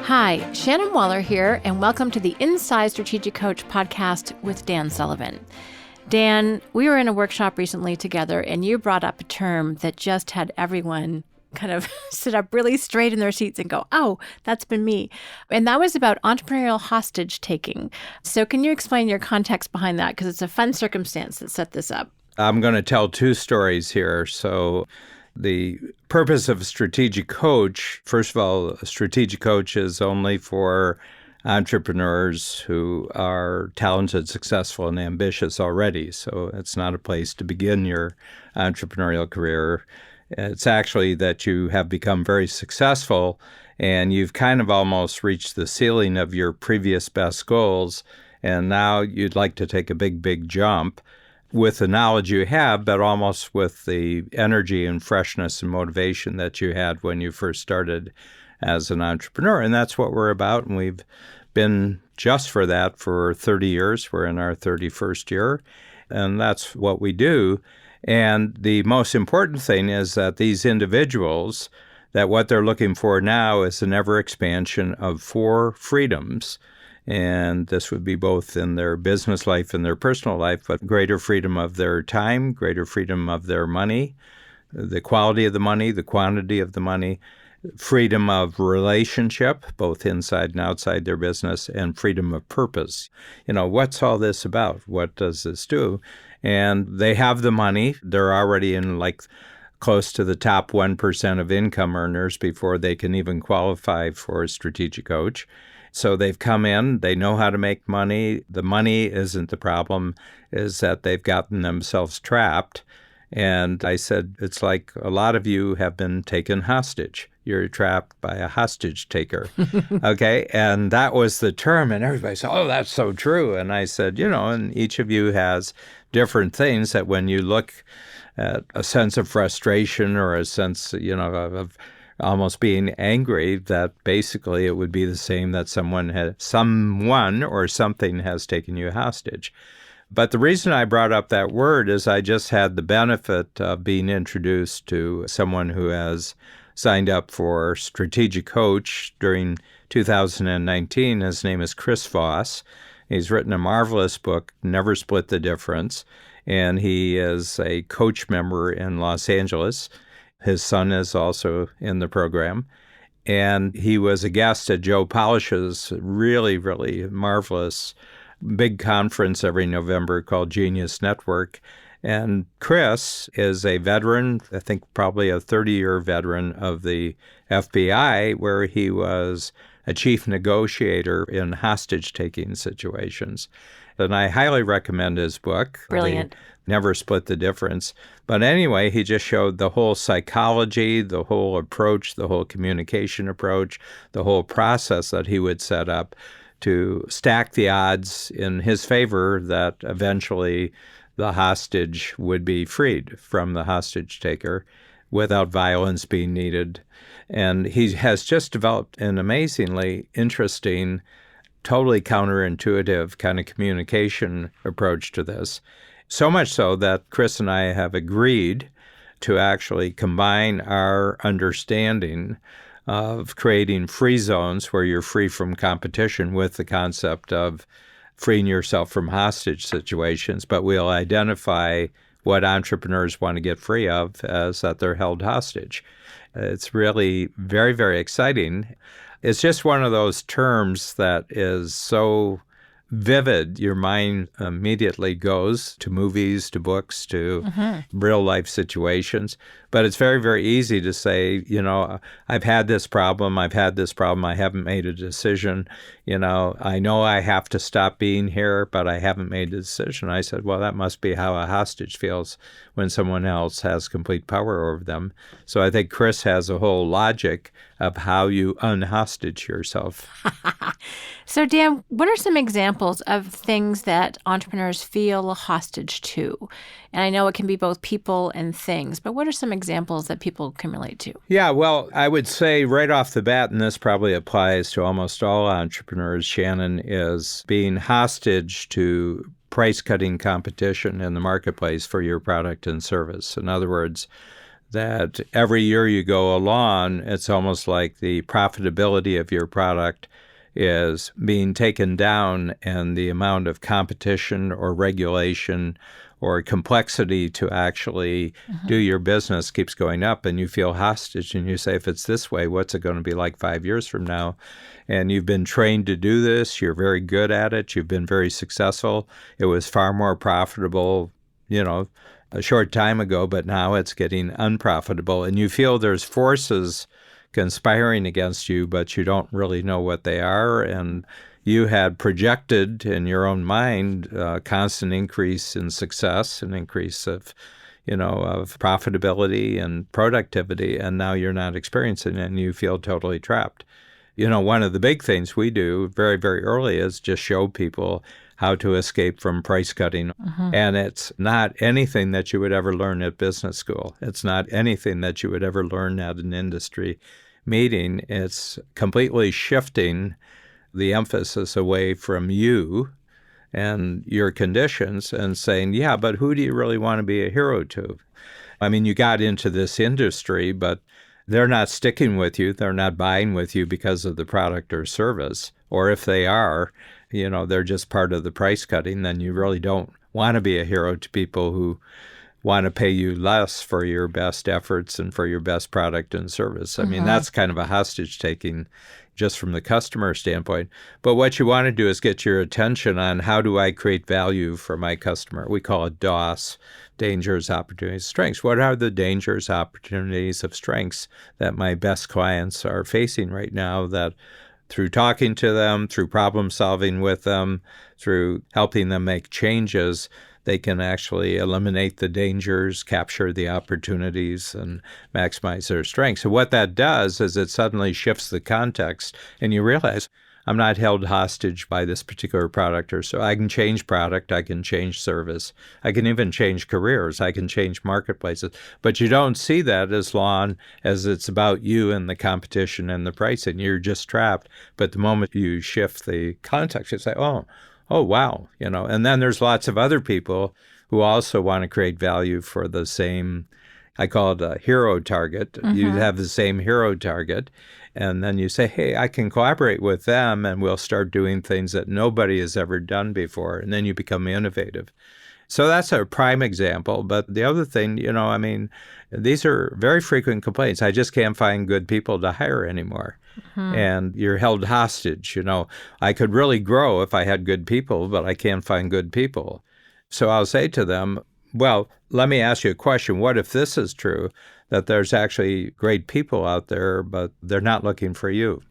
Hi, Shannon Waller here, and welcome to the Inside Strategic Coach podcast with Dan Sullivan. Dan, we were in a workshop recently together, and you brought up a term that just had everyone kind of sit up really straight in their seats and go, oh, that's been me. And that was about entrepreneurial hostage taking. So can you explain your context behind that? Because it's a fun circumstance that set this up. I'm going to tell two stories here. So the purpose of a strategic coach, first of all, a strategic coach is only for entrepreneurs who are talented, successful, and ambitious already. So it's not a place to begin your entrepreneurial career. It's actually that you have become very successful and you've kind of almost reached the ceiling of your previous best goals. And now you'd like to take a big jump with the knowledge you have, but almost with the energy and freshness and motivation that you had when you first started as an entrepreneur. And that's what we're about. And we've been just for that for 30 years. We're in our 31st year. And that's what we do. And the most important thing is that these individuals, that what they're looking for now is an ever expansion of 4 freedoms. And this would be both in their business life and their personal life, but greater freedom of their time, greater freedom of their money, the quality of the money, the quantity of the money, freedom of relationship, both inside and outside their business, and freedom of purpose. You know, what's all this about? What does this do? And they have the money. They're already in close to the top 1% of income earners before they can even qualify for a strategic coach. So they've come in, they know how to make money. The money isn't the problem, is that they've gotten themselves trapped. And I said, it's like a lot of you have been taken hostage. You're trapped by a hostage taker. Okay. And that was the term. And everybody said, oh, that's so true. And I said, and each of you has different things that when you look at a sense of frustration or a sense, of almost being angry, that basically it would be the same that someone or something has taken you hostage. But the reason I brought up that word is I just had the benefit of being introduced to someone who has signed up for strategic coach during 2019. His name is Chris Voss. He's written a marvelous book, Never Split the Difference, and he is a coach member in Los Angeles. His son is also in the program. And he was a guest at Joe Polish's really, really marvelous big conference every November called Genius Network. And Chris is a veteran, I think probably a 30-year veteran of the FBI, where he was a chief negotiator in hostage-taking situations. And I highly recommend his book. Brilliant. Never Split the Difference. But anyway, he just showed the whole psychology, the whole approach, the whole communication approach, the whole process that he would set up to stack the odds in his favor that eventually the hostage would be freed from the hostage taker without violence being needed. And he has just developed an amazingly interesting, totally counterintuitive kind of communication approach to this. So much so that Chris and I have agreed to actually combine our understanding of creating free zones where you're free from competition with the concept of freeing yourself from hostage situations. But we'll identify what entrepreneurs want to get free of as that they're held hostage. It's really very, very exciting. It's just one of those terms that is so vivid, your mind immediately goes to movies, to books, to real life situations. But it's very, very easy to say, I've had this problem, I haven't made a decision. I know I have to stop being here, but I haven't made a decision. I said, well, that must be how a hostage feels when someone else has complete power over them. So I think Chris has a whole logic of how you unhostage yourself. So, Dan, what are some examples of things that entrepreneurs feel hostage to? And I know it can be both people and things, but what are some examples that people can relate to? Yeah, well, I would say right off the bat, and this probably applies to almost all entrepreneurs, Shannon, is being hostage to price-cutting competition in the marketplace for your product and service. In other words, that every year you go along, it's almost like the profitability of your product is being taken down and the amount of competition or regulation or complexity to actually do your business keeps going up, and you feel hostage and you say, if it's this way, what's it going to be like 5 years from now? And you've been trained to do this. You're very good at it. You've been very successful. It was far more profitable, a short time ago, but now it's getting unprofitable. And you feel there's forces conspiring against you, but you don't really know what they are. And you had projected in your own mind a constant increase in success, an increase of profitability and productivity, and now you're not experiencing it and you feel totally trapped. One of the big things we do very, very early is just show people how to escape from price cutting. And it's not anything that you would ever learn at business school. It's not anything that you would ever learn at an industry meeting. It's completely shifting the emphasis away from you and your conditions and saying, yeah, but who do you really want to be a hero to? I mean, you got into this industry, but they're not sticking with you. They're not buying with you because of the product or service. Or if they are, they're just part of the price cutting, then you really don't want to be a hero to people who want to pay you less for your best efforts and for your best product and service. I mean, that's kind of a hostage taking just from the customer standpoint. But what you want to do is get your attention on how do I create value for my customer? We call it DOS, dangers, opportunities, strengths. What are the dangers, opportunities of strengths that my best clients are facing right now that through talking to them, through problem solving with them, through helping them make changes, they can actually eliminate the dangers, capture the opportunities, and maximize their strengths. So what that does is it suddenly shifts the context, and you realize I'm not held hostage by this particular product, or so I can change product, I can change service, I can even change careers, I can change marketplaces. But you don't see that as long as it's about you and the competition and the pricing. You're just trapped. But the moment you shift the context, you say, oh, wow, and then there's lots of other people who also want to create value for the same, I call it a hero target. You have the same hero target, and then you say, hey, I can collaborate with them, and we'll start doing things that nobody has ever done before, and then you become innovative. So that's a prime example. But the other thing, these are very frequent complaints. I just can't find good people to hire anymore. And you're held hostage. I could really grow if I had good people, but I can't find good people. So I'll say to them, well, let me ask you a question. What if this is true, that there's actually great people out there, but they're not looking for you?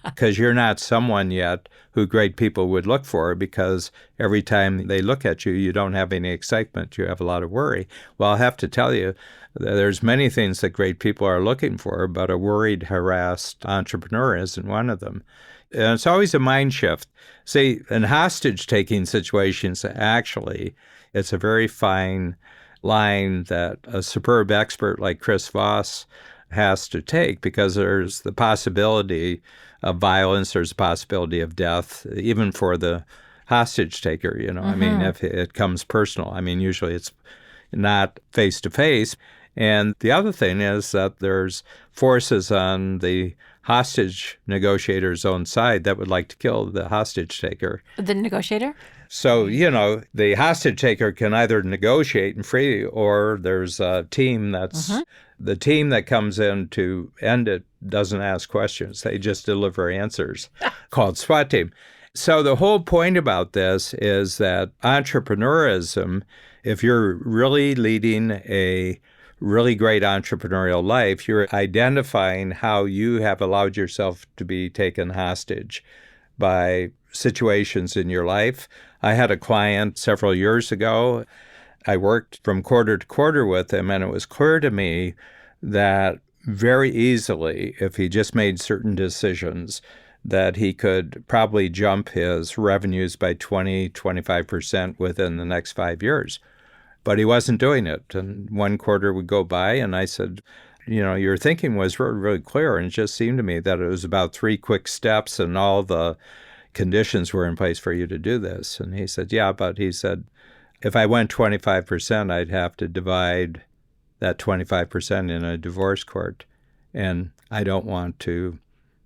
Because you're not someone yet who great people would look for, because every time they look at you, you don't have any excitement. You have a lot of worry. Well, I'll have to tell you, there's many things that great people are looking for, but a worried, harassed entrepreneur isn't one of them. And it's always a mind shift. See, in hostage-taking situations, actually, it's a very fine line that a superb expert like Chris Voss has to take, because there's the possibility of violence, there's a possibility of death, even for the hostage taker, I mean, if it comes personal. Usually it's not face-to-face. And the other thing is that there's forces on the hostage negotiator's own side that would like to kill the hostage taker. The negotiator? So, the hostage taker can either negotiate and free, or there's a team that's the team that comes in to end it doesn't ask questions. They just deliver answers, called SWAT team. So the whole point about this is that entrepreneurism, if you're really leading a really great entrepreneurial life, you're identifying how you have allowed yourself to be taken hostage by situations in your life. I had a client several years ago. I worked from quarter to quarter with him, and it was clear to me that very easily, if he just made certain decisions, that he could probably jump his revenues by 20-25% within the next 5 years. But he wasn't doing it. And one quarter would go by, and I said, your thinking was really, really clear. And it just seemed to me that it was about 3 quick steps and all the conditions were in place for you to do this. And he said, yeah, but he said, if I went 25%, I'd have to divide that 25% in a divorce court. And I don't want to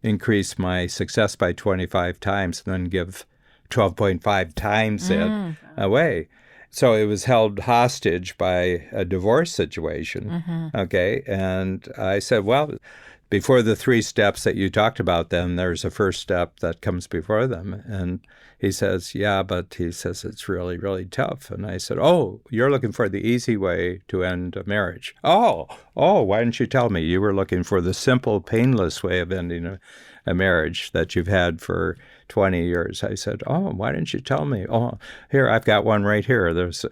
increase my success by 25 times and then give 12.5 times it away. So it was held hostage by a divorce situation. Okay. And I said, well, before the 3 steps that you talked about, then there's a first step that comes before them. And he says, yeah, but he says, it's really, really tough. And I said, oh, you're looking for the easy way to end a marriage. Oh, why didn't you tell me? You were looking for the simple, painless way of ending a marriage that you've had for 20 years. I said, oh, why didn't you tell me? Oh, here, I've got one right here. There's,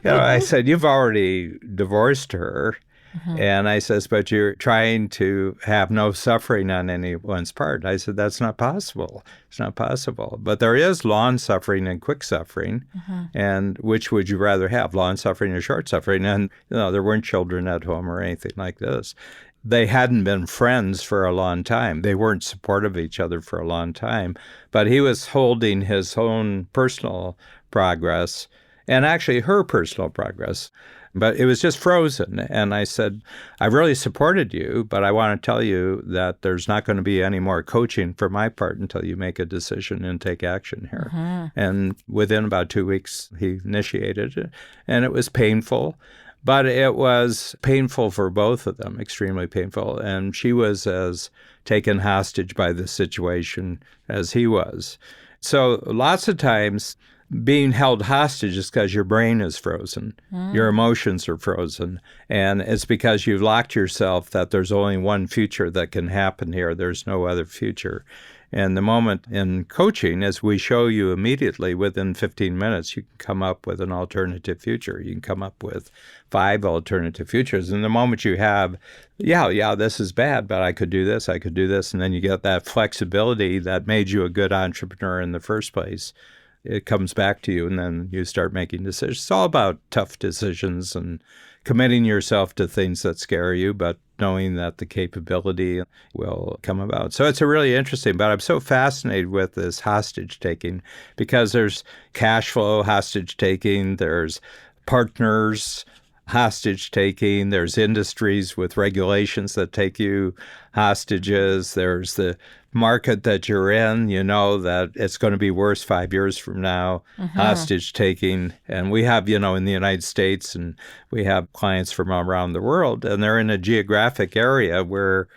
I said, you've already divorced her. And I says, but you're trying to have no suffering on anyone's part. I said, that's not possible. It's not possible. But there is long suffering and quick suffering. And which would you rather have, long suffering or short suffering? And, there weren't children at home or anything like this. They hadn't been friends for a long time. They weren't supportive of each other for a long time. But he was holding his own personal progress and actually her personal progress. But it was just frozen. And I said, I really supported you, but I want to tell you that there's not going to be any more coaching for my part until you make a decision and take action here. And within about 2 weeks, he initiated it. And it was painful, but it was painful for both of them, extremely painful. And she was as taken hostage by the situation as he was. So lots of times, being held hostage is because your brain is frozen, your emotions are frozen, and it's because you've locked yourself that there's only one future that can happen here. There's no other future. And the moment in coaching is we show you immediately within 15 minutes, you can come up with an alternative future. You can come up with 5 alternative futures. And the moment you have, this is bad, but I could do this, and then you get that flexibility that made you a good entrepreneur in the first place. It comes back to you, and then you start making decisions. It's all about tough decisions and committing yourself to things that scare you, but knowing that the capability will come about. So it's a really interesting, but I'm so fascinated with this hostage taking because there's cash flow hostage taking, there's partners hostage taking, there's industries with regulations that take you hostages, there's the market that you're in, that it's going to be worse 5 years from now, hostage taking. And we have, in the United States, and we have clients from around the world, and they're in a geographic area where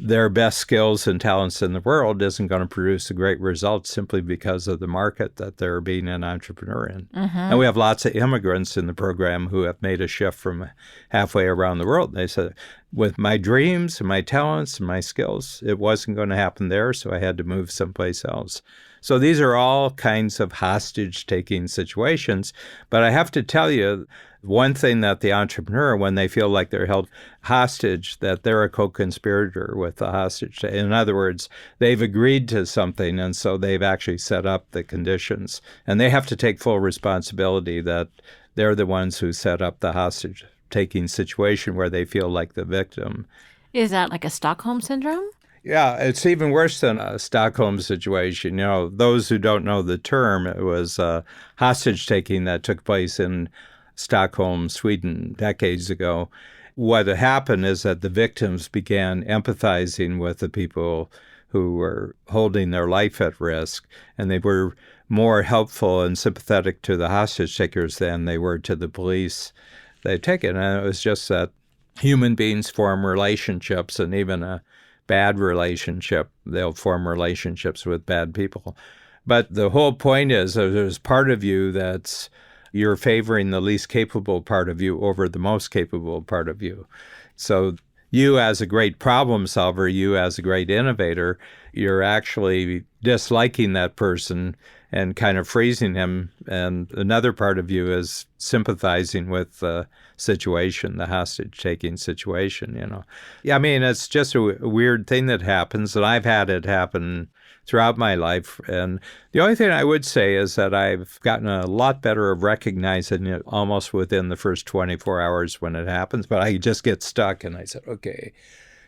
their best skills and talents in the world isn't going to produce a great result simply because of the market that they're being an entrepreneur in. And we have lots of immigrants in the program who have made a shift from halfway around the world. They said, with my dreams and my talents and my skills, it wasn't going to happen there, so I had to move someplace else. So these are all kinds of hostage-taking situations. But I have to tell you, one thing that the entrepreneur, when they feel like they're held hostage, that they're a co-conspirator with the hostage. In other words, they've agreed to something, and so they've actually set up the conditions. And they have to take full responsibility that they're the ones who set up the hostage-taking situation where they feel like the victim. Is that like a Stockholm syndrome? Yeah, it's even worse than a Stockholm situation. Those who don't know the term, it was hostage-taking that took place in Stockholm, Sweden, decades ago. What happened is that the victims began empathizing with the people who were holding their life at risk, and they were more helpful and sympathetic to the hostage takers than they were to the police they'd taken. And it was just that human beings form relationships, and even a bad relationship, they'll form relationships with bad people. But the whole point is there's part of you that's you're favoring the least capable part of you over the most capable part of you. So you as a great problem solver, you as a great innovator, you're actually disliking that person and kind of freezing him. And another part of you is sympathizing with the situation, the hostage-taking situation, Yeah, I mean, it's just a weird thing that happens, and I've had it happen throughout my life. And the only thing I would say is that I've gotten a lot better of recognizing it almost within the first 24 hours when it happens. But I just get stuck, and I said, okay,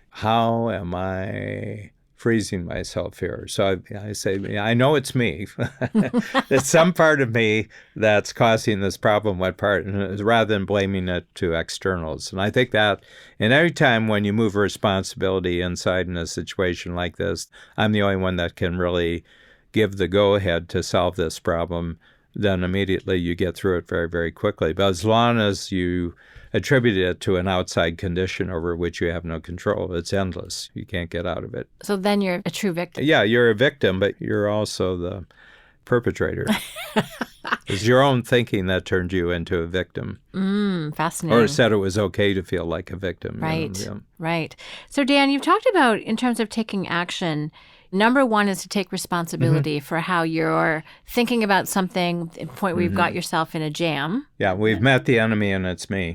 how am I freezing myself here. So I say, I know it's me. It's some part of me that's causing this problem. What part? Rather than blaming it to externals. And I think that in every time when you move responsibility inside in a situation like this, I'm the only one that can really give the go-ahead to solve this problem. Then immediately you get through it very, very quickly. But as long as you attribute it to an outside condition over which you have no control, it's endless. You can't get out of it. So then you're a true victim. Yeah, you're a victim, but you're also the perpetrator. It's your own thinking that turned you into a victim. Fascinating. Or said it was okay to feel like a victim. Right, you know? right. So Dan, you've talked about, in terms of taking action, number one is to take responsibility for how you're thinking about something, at the point where you've got yourself in a jam. Yeah, we've met the enemy and it's me.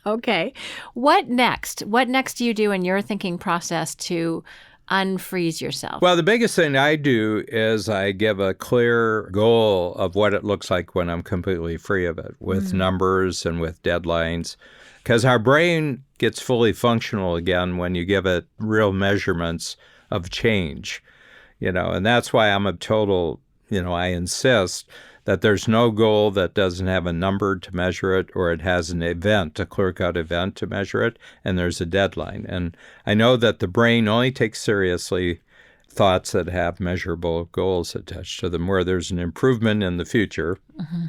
Okay. What next? What next do you do in your thinking process to unfreeze yourself? Well, the biggest thing I do is I give a clear goal of what it looks like when I'm completely free of it, with numbers and with deadlines. Because our brain gets fully functional again when you give it real measurements of change, and that's why I'm a total, I insist that there's no goal that doesn't have a number to measure it, or it has an event, a clear-cut event to measure it, and there's a deadline. And I know that the brain only takes seriously thoughts that have measurable goals attached to them, where there's an improvement in the future,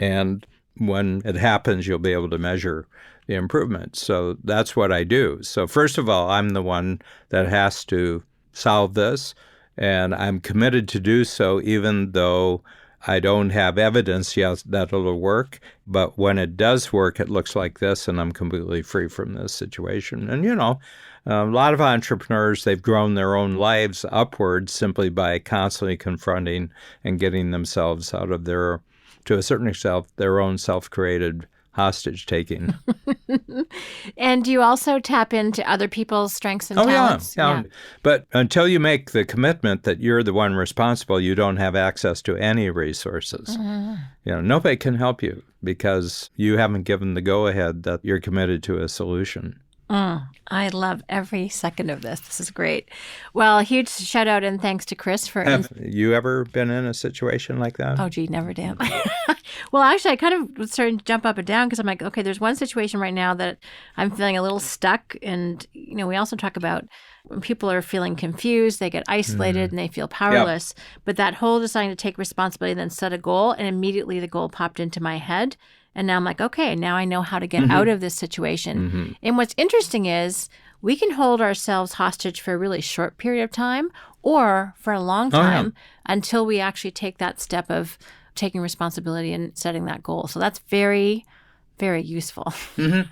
and when it happens, you'll be able to measure the improvement. So that's what I do. So first of all, I'm the one that has to solve this, and I'm committed to do so even though I don't have evidence yet that it'll work. But when it does work, it looks like this, and I'm completely free from this situation. And, a lot of entrepreneurs, they've grown their own lives upwards simply by constantly confronting and getting themselves out of to a certain extent, their own self-created hostage taking. And do you also tap into other people's strengths and talents? Yeah. But until you make the commitment that you're the one responsible, you don't have access to any resources. Nobody can help you because you haven't given the go-ahead that you're committed to a solution. I love every second of this. This is great. Well, a huge shout out and thanks to Chris for... Have you ever been in a situation like that? Oh, gee, never, Dan. Well, actually, I kind of was starting to jump up and down because I'm like, okay, there's one situation right now that I'm feeling a little stuck. And, we also talk about when people are feeling confused, they get isolated and they feel powerless. Yep. But that whole deciding to take responsibility and then set a goal, and immediately the goal popped into my head. And now I'm like, okay, now I know how to get out of this situation. And what's interesting is we can hold ourselves hostage for a really short period of time or for a long time until we actually take that step of taking responsibility and setting that goal. So that's very, very useful.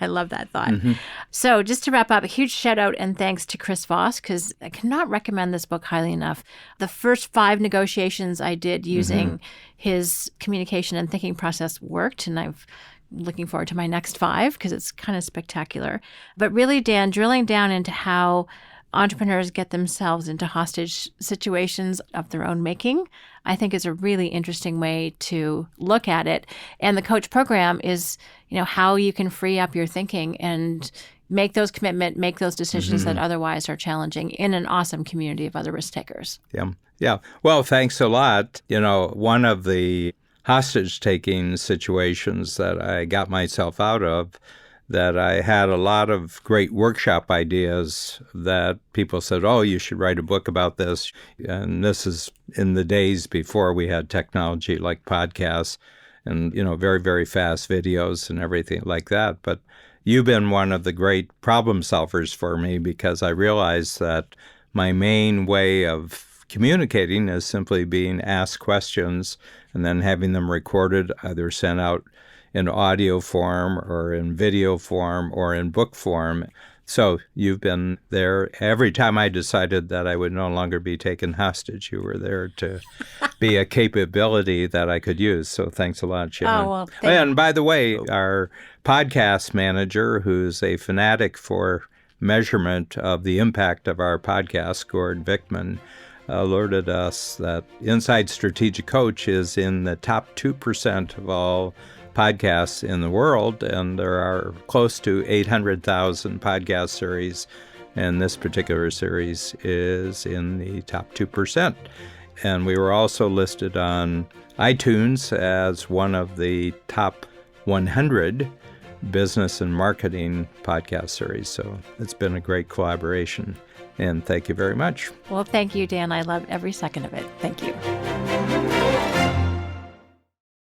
I love that thought. So just to wrap up, a huge shout out and thanks to Chris Voss, because I cannot recommend this book highly enough. The first 5 negotiations I did using his communication and thinking process worked, and I'm looking forward to my next 5 because it's kind of spectacular. But really, Dan, drilling down into how entrepreneurs get themselves into hostage situations of their own making, I think is a really interesting way to look at it. And the coach program is, how you can free up your thinking and make those commitments, make those decisions that otherwise are challenging in an awesome community of other risk takers. Yeah. Well, thanks a lot. One of the hostage-taking situations that I got myself out of, that I had a lot of great workshop ideas that people said, oh, you should write a book about this. And this is in the days before we had technology like podcasts and, very, very fast videos and everything like that. But you've been one of the great problem solvers for me because I realized that my main way of communicating is simply being asked questions and then having them recorded, either sent out in audio form or in video form or in book form. So you've been there. Every time I decided that I would no longer be taken hostage, you were there to be a capability that I could use. So thanks a lot, Shannon. Oh, well, and by the way, our podcast manager, who's a fanatic for measurement of the impact of our podcast, Gord Vickman, alerted us that Inside Strategic Coach is in the top 2% of all podcasts in the world, and there are close to 800,000 podcast series And this particular series is in the top 2%. And we were also listed on iTunes as one of the top 100 business and marketing podcast series. So it's been a great collaboration. And thank you very much. Well, thank you, Dan. I love every second of it. Thank you.